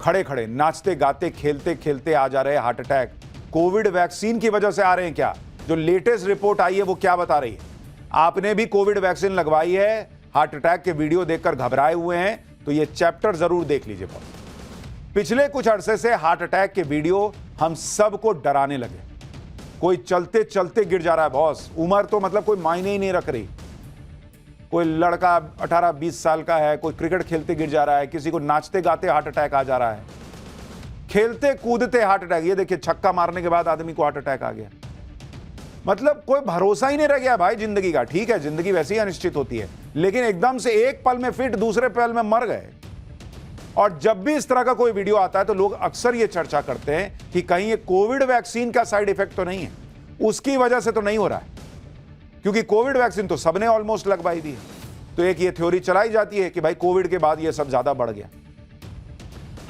खड़े खड़े नाचते गाते खेलते खेलते आ जा रहे हार्ट अटैक। कोविड वैक्सीन की वजह से आ रहे हैं क्या? जो लेटेस्ट रिपोर्ट आई है वो क्या बता रही है? आपने भी कोविड वैक्सीन लगवाई है, हार्ट अटैक के वीडियो देखकर घबराए हुए हैं, तो ये चैप्टर जरूर देख लीजिए बॉस। पिछले कुछ अरसे से हार्ट अटैक के वीडियो हम सबको डराने लगे। कोई चलते चलते गिर जा रहा है बॉस, उम्र तो मतलब कोई मायने ही नहीं रख रही। कोई लड़का 18-20 साल का है, कोई क्रिकेट खेलते गिर जा रहा है, किसी को नाचते गाते हार्ट अटैक आ जा रहा है, खेलते कूदते हार्ट अटैक। ये देखिए, छक्का मारने के बाद आदमी को हार्ट अटैक आ गया। मतलब कोई भरोसा ही नहीं रह गया भाई जिंदगी का। ठीक है, जिंदगी वैसे ही अनिश्चित होती है, लेकिन एकदम से एक पल में फिट, दूसरे पल में मर गए। और जब भी इस तरह का कोई वीडियो आता है तो लोग अक्सर ये चर्चा करते हैं कि कहीं ये कोविड वैक्सीन का साइड इफेक्ट तो नहीं है, उसकी वजह से तो नहीं हो रहा है, क्योंकि कोविड वैक्सीन तो सबने ऑलमोस्ट लगवाई दी है। तो एक ये थ्योरी चलाई जाती है कि भाई कोविड के बाद ये सब ज्यादा बढ़ गया।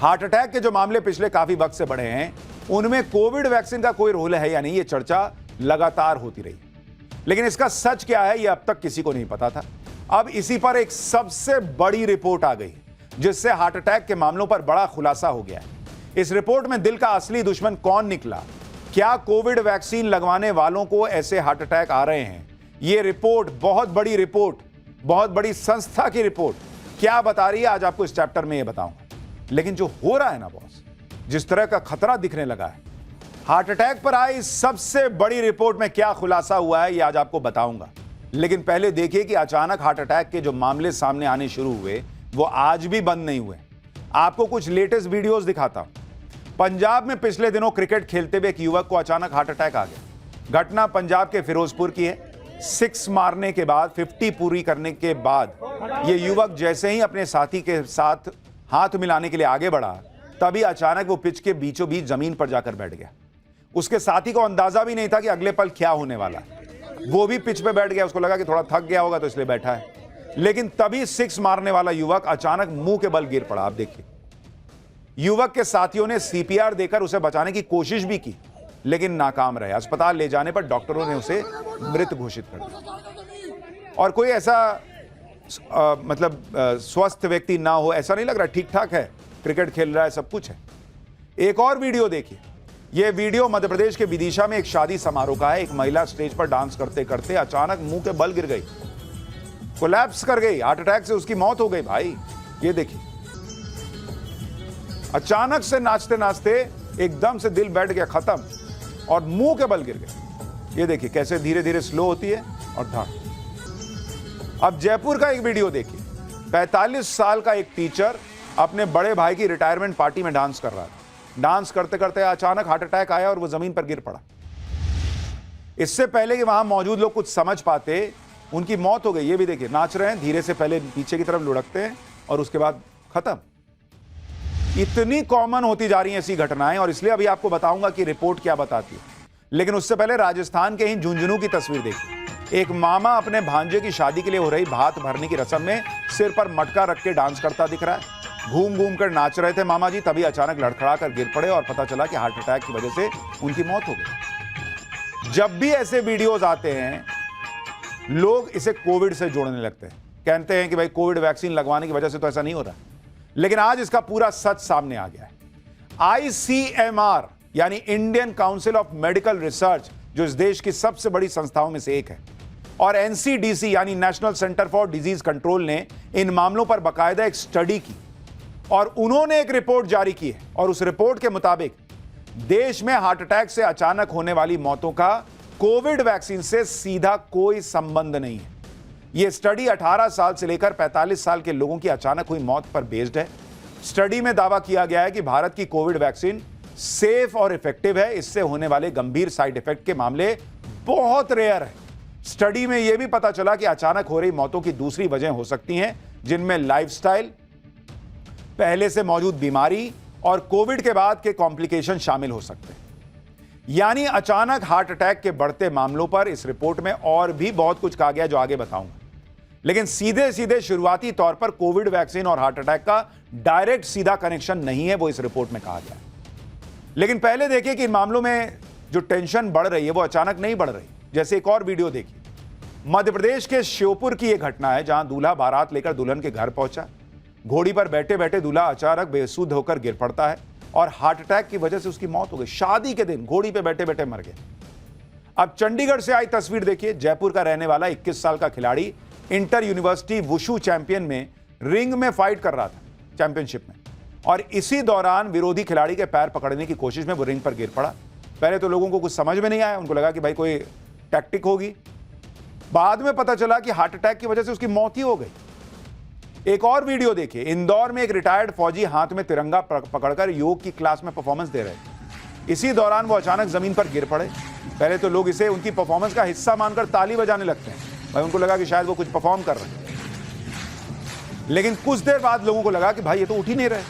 हार्ट अटैक के जो मामले पिछले काफी वक्त से बढ़े हैं, उनमें कोविड वैक्सीन का कोई रोल है या नहीं, ये चर्चा लगातार होती रही। लेकिन इसका सच क्या है, ये अब तक किसी को नहीं पता था। अब इसी पर एक सबसे बड़ी रिपोर्ट आ गई, जिससे हार्ट अटैक के मामलों पर बड़ा खुलासा हो गया है। इस रिपोर्ट में दिल का असली दुश्मन कौन निकला, क्या कोविड वैक्सीन लगवाने वालों को ऐसे हार्ट अटैक आ रहे हैं, ये रिपोर्ट, बहुत बड़ी रिपोर्ट, बहुत बड़ी संस्था की रिपोर्ट क्या बता रही है, आज आपको इस चैप्टर में ये बताऊंगा। लेकिन जो हो रहा है ना बॉस, जिस तरह का खतरा दिखने लगा है, हार्ट अटैक पर आई सबसे बड़ी रिपोर्ट में क्या खुलासा हुआ है, ये आज आपको बताऊंगा। लेकिन पहले देखिए कि अचानक हार्ट अटैक के जो मामले सामने आने शुरू हुए, वो आज भी बंद नहीं हुए। आपको कुछ लेटेस्ट वीडियोस दिखाता हूं। पंजाब में पिछले दिनों क्रिकेट खेलते हुए एक युवक को अचानक हार्ट अटैक आ गया। घटना पंजाब के फिरोजपुर की है। 6 मारने के बाद, 50 पूरी करने के बाद, ये युवक जैसे ही अपने साथी के साथ हाथ मिलाने के लिए आगे बढ़ा, तभी अचानक वो पिच के बीचों बीच जमीन पर जाकर बैठ गया। उसके साथी को अंदाजा भी नहीं था कि अगले पल क्या होने वाला है। वो भी पिच पे बैठ गया, उसको लगा कि थोड़ा थक गया होगा तो इसलिए बैठा है। लेकिन तभी 6 मारने वाला युवक अचानक मुंह के बल गिर पड़ा। आप देखिए, युवक के साथियों ने सीपीआर देकर उसे बचाने की कोशिश भी की, लेकिन नाकाम रहे। अस्पताल ले जाने पर डॉक्टरों ने उसे मृत घोषित कर दिया। और कोई ऐसा स्वस्थ व्यक्ति ना हो ऐसा नहीं लग रहा, ठीक ठाक है, क्रिकेट खेल रहा है, सब कुछ है। एक और वीडियो देखिए। यह वीडियो मध्य प्रदेश के विदिशा में एक शादी समारोह का है। एक महिला स्टेज पर डांस करते करते अचानक मुंह के बल गिर गई, कोलैप्स कर गई, हार्ट अटैक से उसकी मौत हो गई भाई। ये देखिए, अचानक से नाचते नाचते एकदम से दिल बैठ गया, खत्म, और मुंह के बल गिर गए। ये देखिए कैसे धीरे धीरे स्लो होती है और धड़। अब जयपुर का एक वीडियो देखिए। 45 साल का एक टीचर अपने बड़े भाई की रिटायरमेंट पार्टी में डांस कर रहा था। डांस करते करते अचानक हार्ट अटैक आया और वो जमीन पर गिर पड़ा। इससे पहले कि वहां मौजूद लोग कुछ समझ पाते, उनकी मौत हो गई। ये भी देखिए, नाच रहे हैं, धीरे से पहले पीछे की तरफ लुढ़कते हैं और उसके बाद खत्म। इतनी कॉमन होती जा रही हैं ऐसी घटनाएं, और इसलिए अभी आपको बताऊंगा कि रिपोर्ट क्या बताती है। लेकिन उससे पहले राजस्थान के ही झुंझुनू की तस्वीर देखिए। एक मामा अपने भांजे की शादी के लिए हो रही भात भरने की रस्म में सिर पर मटका रख के डांस करता दिख रहा है। घूम घूम कर नाच रहे थे मामा जी, तभी अचानक लड़खड़ा कर गिर पड़े और पता चला कि हार्ट अटैक की वजह से उनकी मौत हो गई। जब भी ऐसे वीडियोज आते हैं, लोग इसे कोविड से जोड़ने लगते हैं, कहते हैं कि भाई कोविड वैक्सीन लगवाने की वजह से तो ऐसा नहीं हो रहा। लेकिन आज इसका पूरा सच सामने आ गया है। ICMR यानी Indian council of medical research, जो इस देश की सबसे बड़ी संस्थाओं में से एक है, और NCDC यानी national centre for disease control ने इन मामलों पर बाकायदा एक स्टडी की और उन्होंने एक रिपोर्ट जारी की है। और उस रिपोर्ट के मुताबिक देश में हार्ट अटैक से अचानक होने वाली मौतों का कोविड वैक्सीन से सीधा कोई संबंध नहीं है। यह स्टडी 18 साल से लेकर 45 साल के लोगों की अचानक हुई मौत पर बेस्ड है। स्टडी में दावा किया गया है कि भारत की कोविड वैक्सीन सेफ और इफेक्टिव है। इससे होने वाले गंभीर साइड इफेक्ट के मामले बहुत रेयर है। स्टडी में यह भी पता चला कि अचानक हो रही मौतों की दूसरी वजह हो सकती हैं, जिनमें लाइफस्टाइल, पहले से मौजूद बीमारी और कोविड के बाद के कॉम्प्लिकेशन शामिल हो सकते हैं। यानी अचानक हार्ट अटैक के बढ़ते मामलों पर इस रिपोर्ट में और भी बहुत कुछ कहा गया जो आगे बताऊंगा। लेकिन सीधे सीधे शुरुआती तौर पर कोविड वैक्सीन और हार्ट अटैक का डायरेक्ट सीधा कनेक्शन नहीं है, वो इस रिपोर्ट में कहा गया है। लेकिन पहले देखिए कि इन मामलों में जो टेंशन बढ़ रही है वो अचानक नहीं बढ़ रही। जैसे एक और वीडियो देखिए। मध्य प्रदेश के श्योपुर की यह घटना है, जहां दूल्हा बारात लेकर दुल्हन के घर पहुंचा। घोड़ी पर बैठे बैठे दूल्हा अचानक बेसुध होकर गिर पड़ता है और हार्ट अटैक की वजह से उसकी मौत हो गई। शादी के दिन घोड़ी पे बैठे बैठे मर गए। अब चंडीगढ़ से आई तस्वीर देखिए। जयपुर का रहने वाला 21 साल का खिलाड़ी इंटर यूनिवर्सिटी वुशु चैंपियन में रिंग में फाइट कर रहा था, चैंपियनशिप में, और इसी दौरान विरोधी खिलाड़ी के पैर पकड़ने की कोशिश में वो रिंग पर गिर पड़ा। पहले तो लोगों को कुछ समझ में नहीं आया, उनको लगा कि भाई कोई टैक्टिक होगी। बाद में पता चला कि हार्ट अटैक की वजह से उसकी मौत ही हो गई। एक और वीडियो देखिए। इंदौर में एक रिटायर्ड फौजी हाथ में तिरंगा पकड़कर योग की क्लास में परफॉर्मेंस दे रहे थे। इसी दौरान वो अचानक जमीन पर गिर पड़े। पहले तो लोग इसे उनकी परफॉर्मेंस का हिस्सा मानकर ताली बजाने लगते हैं, भाई उनको लगा कि शायद वो कुछ परफॉर्म कर रहे हैं। लेकिन कुछ देर बाद लोगों को लगा कि भाई ये तो उठ ही नहीं रहे,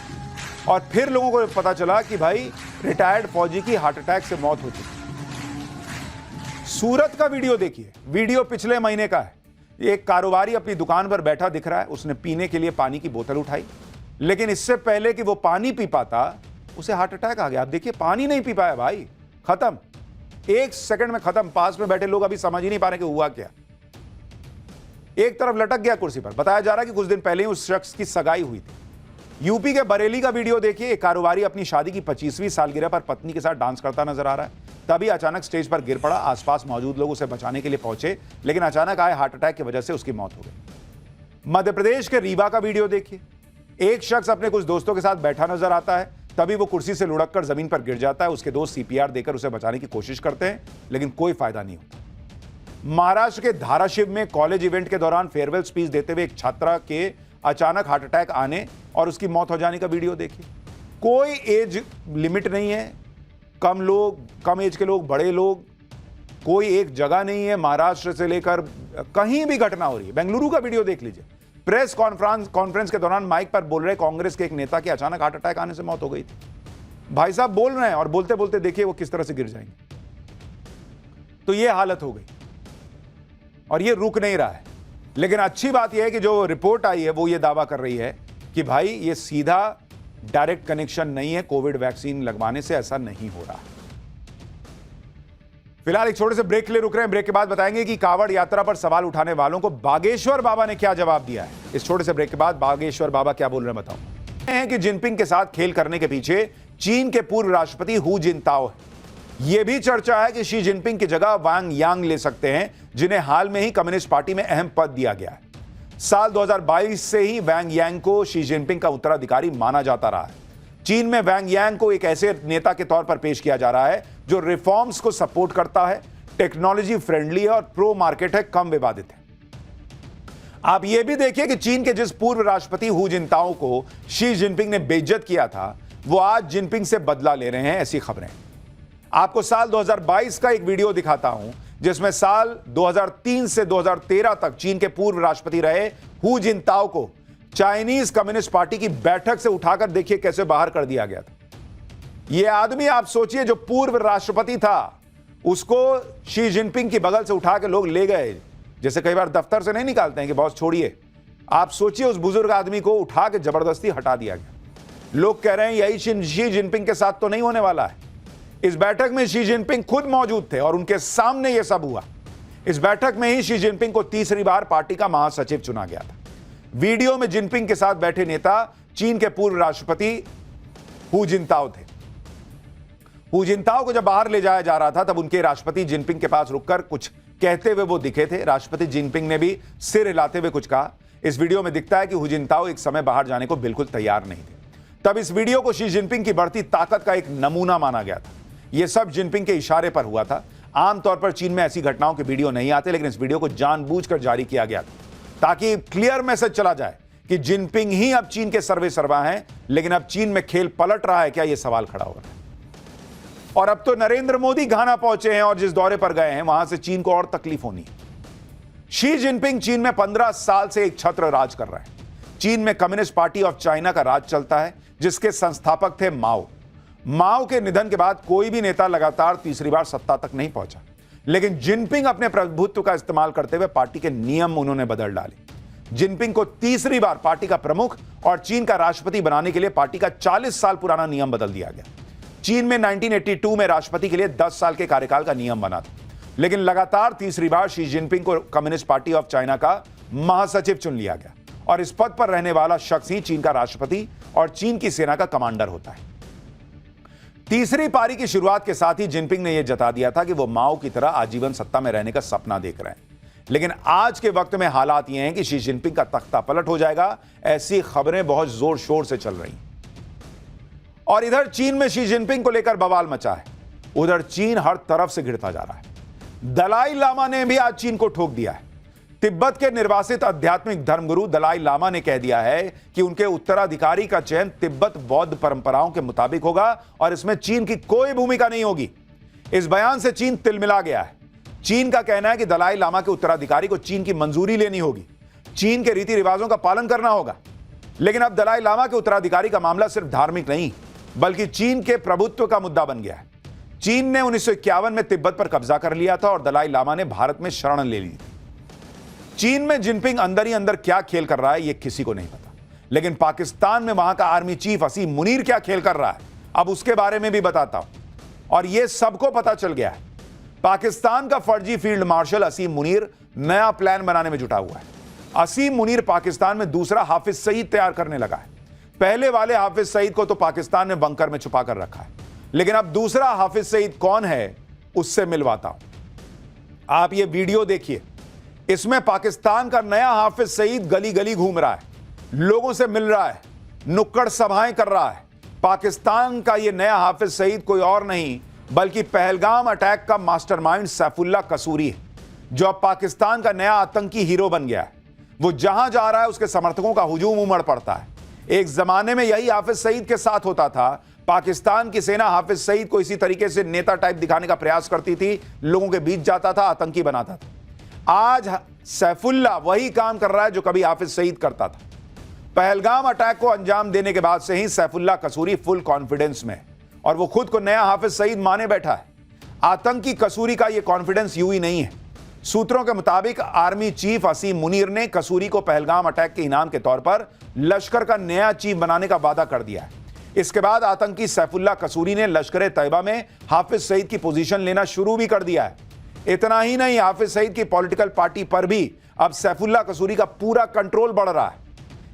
और फिर लोगों को पता चला कि भाई रिटायर्ड फौजी की हार्ट अटैक से मौत हो चुकी। सूरत का वीडियो देखिए। वीडियो पिछले महीने का है। एक कारोबारी अपनी दुकान पर बैठा दिख रहा है। उसने पीने के लिए पानी की बोतल उठाई, लेकिन इससे पहले कि वो पानी पी पाता उसे हार्ट अटैक आ गया। आप देखिए, पानी नहीं पी पाया भाई, खत्म, 1 सेकंड में खत्म। पास में बैठे लोग अभी समझ ही नहीं पा रहे कि हुआ क्या। एक तरफ लटक गया कुर्सी पर। बताया जा रहा है कि कुछ दिन पहले ही उस शख्स की सगाई हुई थी। यूपी के बरेली का वीडियो देखिए। एक कारोबारी अपनी शादी की 25वीं सालगिरह पर पत्नी के साथ डांस करता नजर आ रहा है। तभी अचानक स्टेज पर गिर पड़ा। आसपास मौजूद लोग उसे बचाने के लिए पहुंचे, लेकिन अचानक आए हार्ट अटैक की वजह से उसकी मौत हो गई। मध्य प्रदेश के रीवा का वीडियो देखिए। एक शख्स अपने कुछ दोस्तों के साथ बैठा नजर आता है। तभी वो कुर्सी से लुढ़क कर जमीन पर गिर जाता है। उसके दोस्त सीपीआर देकर उसे बचाने की कोशिश करते हैं, लेकिन कोई फायदा नहीं होता। महाराष्ट्र के धाराशिव में कॉलेज इवेंट के दौरान फेयरवेल स्पीच देते हुए एक छात्रा के अचानक हार्ट अटैक आने और उसकी मौत हो जाने का वीडियो देखिए। कोई एज लिमिट नहीं है, कम लोग, कम एज के लोग, बड़े लोग, कोई एक जगह नहीं है। महाराष्ट्र से लेकर कहीं भी घटना हो रही है। बेंगलुरु का वीडियो देख लीजिए। प्रेस कॉन्फ्रेंस के दौरान माइक पर बोल रहे कांग्रेस के एक नेता की अचानक हार्ट अटैक आने से मौत हो गई थी। भाई साहब बोल रहे हैं और बोलते बोलते देखिए वो किस तरह से गिर जाएंगे। तो ये हालत हो गई और ये रुक नहीं रहा है। लेकिन अच्छी बात यह है कि जो रिपोर्ट आई है वो ये दावा कर रही है कि भाई ये सीधा डायरेक्ट कनेक्शन नहीं है, कोविड वैक्सीन लगवाने से ऐसा नहीं हो रहा। फिलहाल एक छोटे से ब्रेक के लिए रुक रहे हैं। ब्रेक के बाद बताएंगे कि कांवड़ यात्रा पर सवाल उठाने वालों को बागेश्वर बाबा ने क्या जवाब दिया है। इस छोटे से ब्रेक के बाद बागेश्वर बाबा क्या बोल रहे हैं बताऊं। हैं कि जिनपिंग के साथ खेल करने के पीछे चीन के पूर्व राष्ट्रपति हू जिनताओ है। यह भी चर्चा है कि शी जिनपिंग की जगह वांग यांग ले सकते हैं, जिन्हें हाल में ही कम्युनिस्ट पार्टी में अहम पद दिया गया है। साल 2022 से ही वांग यांग को शी जिनपिंग का उत्तराधिकारी माना जाता रहा है। चीन में वांग यांग को एक ऐसे नेता के तौर पर पेश किया जा रहा है जो रिफॉर्म्स को सपोर्ट करता है, टेक्नोलॉजी फ्रेंडली है और प्रो मार्केट है, कम विवादित है। आप यह भी देखिए कि चीन के जिस पूर्व राष्ट्रपति हू जिनताओ को शी जिनपिंग ने बेइज्जत किया था, वो आज जिनपिंग से बदला ले रहे हैं, ऐसी खबरें। आपको साल 2022 का एक वीडियो दिखाता हूं जिसमें साल 2003 से 2013 तक चीन के पूर्व राष्ट्रपति रहे हू जिनताओ को चाइनीज कम्युनिस्ट पार्टी की बैठक से उठाकर देखिए कैसे बाहर कर दिया गया था। यह आदमी, आप सोचिए, जो पूर्व राष्ट्रपति था उसको शी जिनपिंग की बगल से उठा के लोग ले गए, जैसे कई बार दफ्तर से नहीं निकालते हैं कि बॉस छोड़िए। आप सोचिए, उस बुजुर्ग आदमी को उठा के जबरदस्ती हटा दिया गया। लोग कह रहे हैं यही शी जिनपिंग के साथ तो नहीं होने वाला है। इस बैठक में शी जिनपिंग खुद मौजूद थे और उनके सामने यह सब हुआ। इस बैठक में ही शी जिनपिंग को तीसरी बार पार्टी का महासचिव चुना गया था। वीडियो में जिनपिंग के साथ बैठे नेता चीन के पूर्व राष्ट्रपति हू जिनताओ थे। हू जिनताओ को जब बाहर ले जाया जा रहा था तब उनके राष्ट्रपति जिनपिंग के पास रुककर कुछ कहते हुए वो दिखे थे। राष्ट्रपति जिनपिंग ने भी सिर हिलाते हुए कुछ कहा। इस वीडियो में दिखता है कि हू जिनताओ एक समय बाहर जाने को बिल्कुल तैयार नहीं थे। तब इस वीडियो को शी जिनपिंग की बढ़ती ताकत का एक नमूना माना गया था। यह सब जिनपिंग के इशारे पर हुआ था। आमतौर पर चीन में ऐसी घटनाओं के वीडियो नहीं आते, लेकिन इस वीडियो को जानबूझकर जारी किया गया था ताकि क्लियर मैसेज चला जाए कि जिनपिंग ही अब चीन के सर्वे सर्वा हैं। लेकिन अब चीन में खेल पलट रहा है क्या, यह सवाल खड़ा हो रहा है। और अब तो नरेंद्र मोदी घाना पहुंचे हैं और जिस दौरे पर गए हैं वहां से चीन को और तकलीफ होनी है। शी जिनपिंग चीन में 15 साल से एक छत्र राज कर रहे हैं। चीन में कम्युनिस्ट पार्टी ऑफ चाइना का राज चलता है, जिसके संस्थापक थे माओ। माओ के निधन के बाद कोई भी नेता लगातार तीसरी बार सत्ता तक नहीं पहुंचा, लेकिन जिनपिंग अपने प्रभुत्व का इस्तेमाल करते हुए पार्टी के नियम उन्होंने बदल डाले। जिनपिंग को तीसरी बार पार्टी का प्रमुख और चीन का राष्ट्रपति बनाने के लिए पार्टी का 40 साल पुराना नियम बदल दिया गया। चीन में 1982 में राष्ट्रपति के लिए 10 साल के कार्यकाल का नियम बना था, लेकिन लगातार तीसरी बार शी जिनपिंग को कम्युनिस्ट पार्टी ऑफ चाइना का महासचिव चुन लिया गया और इस पद पर रहने वाला शख्स ही चीन का राष्ट्रपति और चीन की सेना का कमांडर होता है। तीसरी पारी की शुरुआत के साथ ही जिनपिंग ने यह जता दिया था कि वो माओ की तरह आजीवन सत्ता में रहने का सपना देख रहे हैं। लेकिन आज के वक्त में हालात ये हैं कि शी जिनपिंग का तख्ता पलट हो जाएगा, ऐसी खबरें बहुत जोर शोर से चल रही हैं। और इधर चीन में शी जिनपिंग को लेकर बवाल मचा है, उधर चीन हर तरफ से घिरता जा रहा है। दलाई लामा ने भी आज चीन को ठोक दिया है। तिब्बत के निर्वासित आध्यात्मिक धर्मगुरु दलाई लामा ने कह दिया है कि उनके उत्तराधिकारी का चयन तिब्बत बौद्ध परंपराओं के मुताबिक होगा और इसमें चीन की कोई भूमिका नहीं होगी। इस बयान से चीन तिलमिला गया है। चीन का कहना है कि दलाई लामा के उत्तराधिकारी को चीन की मंजूरी लेनी होगी, चीन के रीति रिवाजों का पालन करना होगा। लेकिन अब दलाई लामा के उत्तराधिकारी का मामला सिर्फ धार्मिक नहीं बल्कि चीन के प्रभुत्व का मुद्दा बन गया है। चीन ने 1951 में तिब्बत पर कब्जा कर लिया था और दलाई लामा ने भारत में शरण ले ली थी। चीन में जिनपिंग अंदर ही अंदर क्या खेल कर रहा है यह किसी को नहीं पता, लेकिन पाकिस्तान में वहां का आर्मी चीफ असीम मुनीर क्या खेल कर रहा है, अब उसके बारे में भी बताता हूं। और यह सबको पता चल गया है, पाकिस्तान का फर्जी फील्ड मार्शल असीम मुनीर नया प्लान बनाने में जुटा हुआ है। असीम मुनीर पाकिस्तान में दूसरा हाफिज सईद तैयार करने लगा है। पहले वाले हाफिज सईद को तो पाकिस्तान ने बंकर में छुपा कर रखा है, लेकिन अब दूसरा हाफिज सईद कौन है उससे मिलवाता हूं। आप ये वीडियो देखिए, इसमें पाकिस्तान का नया हाफिज सईद गली गली घूम रहा है, लोगों से मिल रहा है, नुक्कड़ सभाएं कर रहा है। पाकिस्तान का यह नया हाफिज सईद कोई और नहीं बल्कि पहलगाम अटैक का मास्टरमाइंड सैफुल्लाह कसूरी है, जो अब पाकिस्तान का नया आतंकी हीरो बन गया है। वो जहां जा रहा है उसके समर्थकों का हुजूम उमड़ पड़ता है। एक जमाने में यही हाफिज सईद के साथ होता था। पाकिस्तान की सेना हाफिज सईद को इसी तरीके से नेता टाइप दिखाने का प्रयास करती थी, लोगों के बीच जाता था, आतंकी बनाता था। आज सैफुल्लाह वही काम कर रहा है जो कभी हाफिज सईद करता था। पहलगाम अटैक को अंजाम देने के बाद से ही सैफुल्लाह कसूरी फुल कॉन्फिडेंस में है और वो खुद को नया हाफिज सईद माने बैठा है। आतंकी कसूरी का यह कॉन्फिडेंस यूं ही नहीं है। सूत्रों के मुताबिक आर्मी चीफ असीम मुनीर ने कसूरी को पहलगाम अटैक के इनाम के तौर पर लश्कर का नया चीफ बनाने का वादा कर दिया है। इसके बाद आतंकी सैफुल्लाह कसूरी ने लश्कर तैयबा में हाफिज सईद की पोजीशन लेना शुरू भी कर दिया है। इतना ही नहीं, हाफिज सईद की पॉलिटिकल पार्टी पर भी अब सैफुल्लाह कसूरी का पूरा कंट्रोल बढ़ रहा है।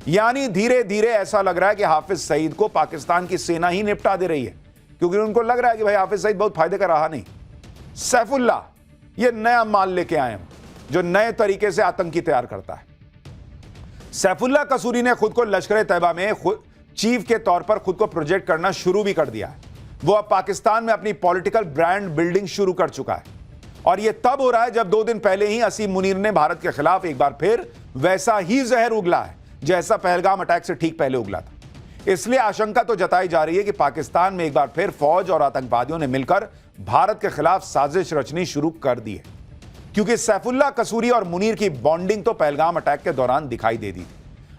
यानी धीरे धीरे ऐसा लग रहा है कि हाफिज सईद को पाकिस्तान की सेना ही निपटा दे रही है, क्योंकि उनको लग रहा है कि भाई हाफिज सईद बहुत फायदे का रहा नहीं। सैफुल्लाह ये नया माल लेके आए हैं जो नए तरीके से आतंकी तैयार करता है। सैफुल्लाह कसूरी ने खुद को लश्कर तैयबा में चीफ के तौर पर खुद को प्रोजेक्ट करना शुरू भी कर दिया है। वो अब पाकिस्तान में अपनी पॉलिटिकल ब्रांड बिल्डिंग शुरू कर चुका है और यह तब हो रहा है जब 2 दिन पहले ही असीम मुनीर ने भारत के खिलाफ एक बार फिर वैसा ही जहर उगला है जैसा पहलगाम अटैक से ठीक पहले उगला था। इसलिए आशंका तो जताई जा रही है कि पाकिस्तान में एक बार फिर फौज और आतंकवादियों ने मिलकर भारत के खिलाफ साजिश रचनी शुरू कर दी है, क्योंकि सैफुल्लाह कसूरी और मुनीर की बॉन्डिंग तो पहलगाम अटैक के दौरान दिखाई दे दी थी।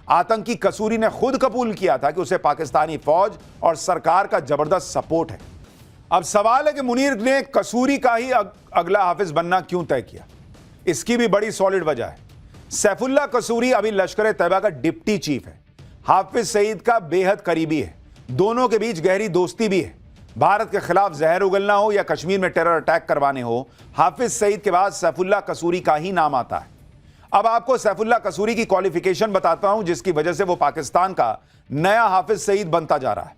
आतंकी कसूरी ने खुद कबूल किया था कि उसे पाकिस्तानी फौज और सरकार का जबरदस्त सपोर्ट है। अब सवाल है कि मुनीर ने कसूरी का ही अगला हाफिज बनना क्यों तय किया। इसकी भी बड़ी सॉलिड वजह है। सैफुल्लाह कसूरी अभी लश्कर तैयबा का डिप्टी चीफ है, हाफिज सईद का बेहद करीबी है, दोनों के बीच गहरी दोस्ती भी है। भारत के खिलाफ जहर उगलना हो या कश्मीर में टेरर अटैक करवाने हो, हाफिज सईद के बाद सैफुल्लाह कसूरी का ही नाम आता है। अब आपको सैफुल्लाह कसूरी की क्वालिफिकेशन बताता हूं जिसकी वजह से वो पाकिस्तान का नया हाफिज सईद बनता जा रहा है।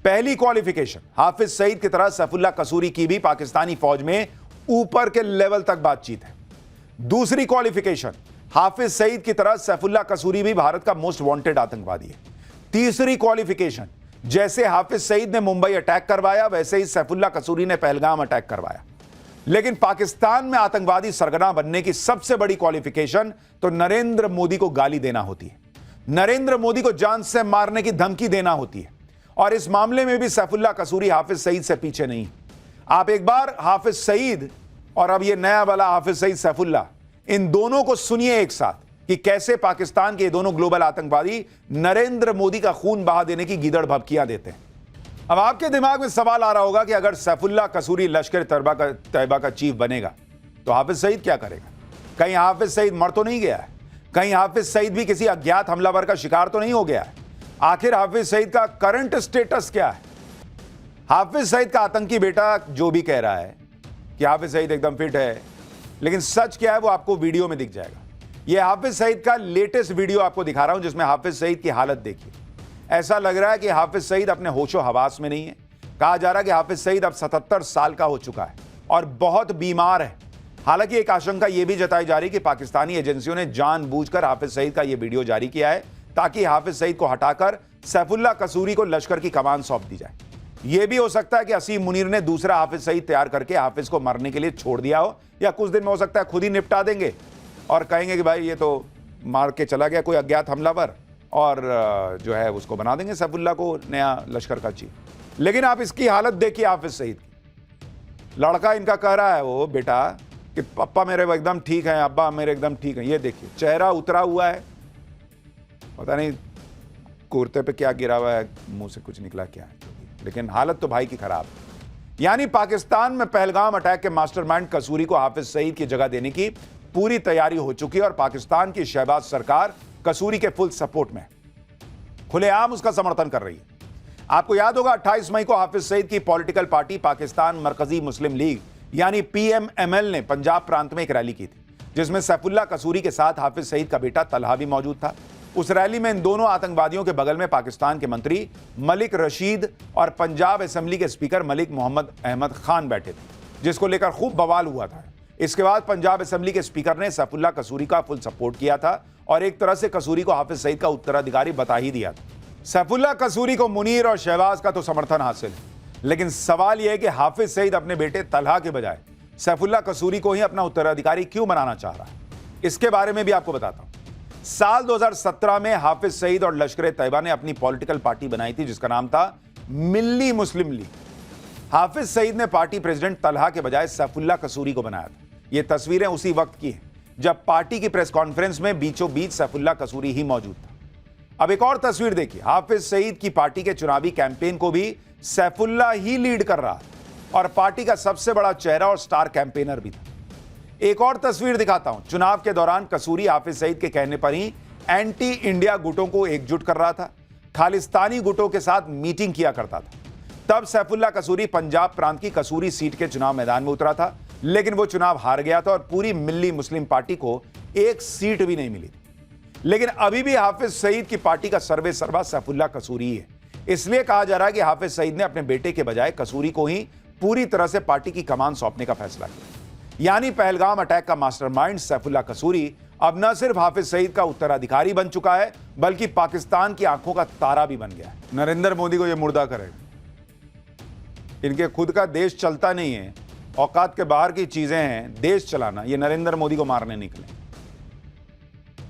पहली क्वालिफिकेशन, हाफिज सईद की तरह सैफुल्लाह कसूरी की भी पाकिस्तानी फौज में ऊपर के लेवल तक बातचीत है। दूसरी क्वालिफिकेशन, हाफिज सईद की तरह सैफुल्लाह कसूरी भी भारत का मोस्ट वांटेड आतंकवादी है। तीसरी क्वालिफिकेशन, जैसे हाफिज सईद ने मुंबई अटैक करवाया वैसे ही सैफुल्लाह कसूरी ने पहलगाम अटैक करवाया। लेकिन पाकिस्तान में आतंकवादी सरगना बनने की सबसे बड़ी क्वालिफिकेशन तो नरेंद्र मोदी को गाली देना होती है, नरेंद्र मोदी को जान से मारने की धमकी देना होती है। और इस मामले में भी सैफुल्लाह कसूरी हाफिज सईद से पीछे नहीं। आप एक बार हाफिज सईद और अब ये नया वाला हाफिज सईद सैफुल्लाह, इन दोनों को सुनिए एक साथ कि कैसे पाकिस्तान के दोनों ग्लोबल आतंकवादी नरेंद्र मोदी का खून बहा देने की गीदड़ भभकियां देते हैं। अब आपके दिमाग में सवाल आ रहा होगा कि अगर सैफुल्लाह कसूरी लश्कर तैयबा का चीफ बनेगा तो हाफिज सईद क्या करेगा? कहीं हाफिज सईद मर तो नहीं गया है? कहीं हाफिज सईद भी किसी अज्ञात हमलावर का शिकार तो नहीं हो गया है? आखिर हाफिज सईद का करंट स्टेटस क्या है? हाफिज सईद का आतंकी बेटा जो भी कह रहा है कि हाफिज सईद एकदम फिट है, लेकिन सच क्या है वो आपको वीडियो में दिख जाएगा। ये हाफिज सईद का लेटेस्ट वीडियो आपको दिखा रहा हूं, जिसमें हाफिज सईद की हालत देखिए। ऐसा लग रहा है कि हाफिज सईद अपने होशो हवास में नहीं है। कहा जा रहा है कि हाफिज सईद अब 77 साल का हो चुका है और बहुत बीमार है। हालांकि एक आशंका यह भी जताई जा रही है कि पाकिस्तानी एजेंसियों ने जानबूझकर हाफिज सईद का यह वीडियो जारी किया है ताकि हाफिज सईद को हटाकर सैफुल्लाह कसूरी को लश्कर की कमान सौंप दी जाए। यह भी हो सकता है कि असीम मुनीर ने दूसरा हाफिज सईद तैयार करके हाफिज को मरने के लिए छोड़ दिया हो, या कुछ दिन में हो सकता है खुद ही निपटा देंगे और कहेंगे कि भाई ये तो मार के चला गया कोई अज्ञात हमलावर, और जो है उसको बना देंगे सैफुल्लाह को नया लश्कर का चीफ। लेकिन आप इसकी हालत देखिए हाफिज सईद की। लड़का इनका कह रहा है वो बेटा कि पप्पा मेरे एकदम ठीक हैं, अब्बा मेरे एकदम ठीक हैं। ये देखिए चेहरा उतरा हुआ है, पता नहीं कुर्ते पे क्या गिरा हुआ है, मुंह से कुछ निकला क्या है, लेकिन हालत तो भाई की खराब है। यानी पाकिस्तान में पहलगाम अटैक के मास्टरमाइंड कसूरी को हाफिज सईद की जगह देने की पूरी तैयारी हो चुकी है और पाकिस्तान की शहबाज सरकार कसूरी के फुल सपोर्ट में, खुलेआम उसका समर्थन कर रही है। आपको याद होगा 28 मई को हाफिज सईद की पॉलिटिकल पार्टी पाकिस्तान मरकजी मुस्लिम लीग यानी पीएमएमएल ने पंजाब प्रांत में एक रैली की थी, जिसमें सैफुल्लाह कसूरी के साथ हाफिज सईद का बेटा तलहा भी मौजूद था। उस रैली में इन दोनों आतंकवादियों के बगल में पाकिस्तान के मंत्री मलिक रशीद और पंजाब असेंबली के स्पीकर मलिक मोहम्मद अहमद खान बैठे थे, जिसको लेकर खूब बवाल हुआ था। इसके बाद पंजाब असेंबली के स्पीकर ने सैफुल्लाह कसूरी का फुल सपोर्ट किया था और एक तरह से कसूरी को हाफिज सईद का उत्तराधिकारी बता ही दिया था। सैफुल्लाह कसूरी को मुनीर और शहबाज का तो समर्थन हासिल है, लेकिन सवाल यह है कि हाफिज सईद अपने बेटे तलहा के बजाय सैफुल्लाह कसूरी को ही अपना उत्तराधिकारी क्यों बनाना चाह रहा है, इसके बारे में भी आपको बताता हूं। साल 2017 में हाफिज सईद और लश्कर तैयबा ने अपनी पॉलिटिकल पार्टी बनाई थी, जिसका नाम था मिल्ली मुस्लिम लीग। हाफिज सईद ने पार्टी प्रेसिडेंट तलहा के बजाय सैफुल्लाह कसूरी को बनाया था। ये तस्वीरें उसी वक्त की हैं जब पार्टी की प्रेस कॉन्फ्रेंस में बीचों बीच सैफुल्लाह कसूरी ही मौजूद था। अब एक और तस्वीर देखिए, हाफिज सईद की पार्टी के चुनावी कैंपेन को भी सैफुल्लाह ही लीड कर रहा था और पार्टी का सबसे बड़ा चेहरा और स्टार कैंपेनर भी था। एक और तस्वीर दिखाता हूं। चुनाव के दौरान कसूरी हाफिज सईद के कहने पर ही एंटी इंडिया गुटों को एकजुट कर रहा था, खालिस्तानी गुटों के साथ मीटिंग किया करता था। तब सैफुल्लाह कसूरी पंजाब प्रांत की कसूरी सीट के चुनाव मैदान में उतरा था, लेकिन वो चुनाव हार गया था और पूरी मिल्ली मुस्लिम पार्टी को एक सीट भी नहीं मिली। लेकिन अभी भी हाफिज सईद की पार्टी का सर्वे सर्वा सैफुल्लाह कसूरी है। इसलिए कहा जा रहा है कि हाफिज सईद ने अपने बेटे के बजाय कसूरी को ही पूरी तरह से पार्टी की कमान सौंपने का फैसला किया। यानी पहलगाम अटैक का मास्टरमाइंड सैफुल्लाह कसूरी अब न सिर्फ हाफिज सईद का उत्तराधिकारी बन चुका है, बल्कि पाकिस्तान की आंखों का तारा भी बन गया है। नरेंद्र मोदी को यह मुर्दा करेगा। इनके खुद का देश चलता नहीं है, औकात के बाहर की चीजें हैं, देश चलाना। ये नरेंद्र मोदी को मारने निकले।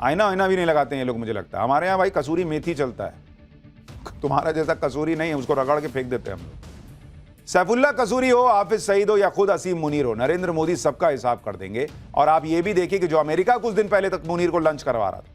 आईना भी नहीं लगाते हैं ये लोग, मुझे लगता है। हमारे यहाँ भाई कसूरी मेथी चलता है, तुम्हारा जैसा कसूरी नहीं है, उसको रगड़ के फेंक देते हैं हम लोग। सैफुल्लाह कसूरी हो, हाफिज सईद हो या खुद असीम मुनीर हो, नरेंद्र मोदी सबका हिसाब कर देंगे। और आप ये भी देखिए कि जो अमेरिका कुछ दिन पहले तक मुनीर को लंच करवा रहा था,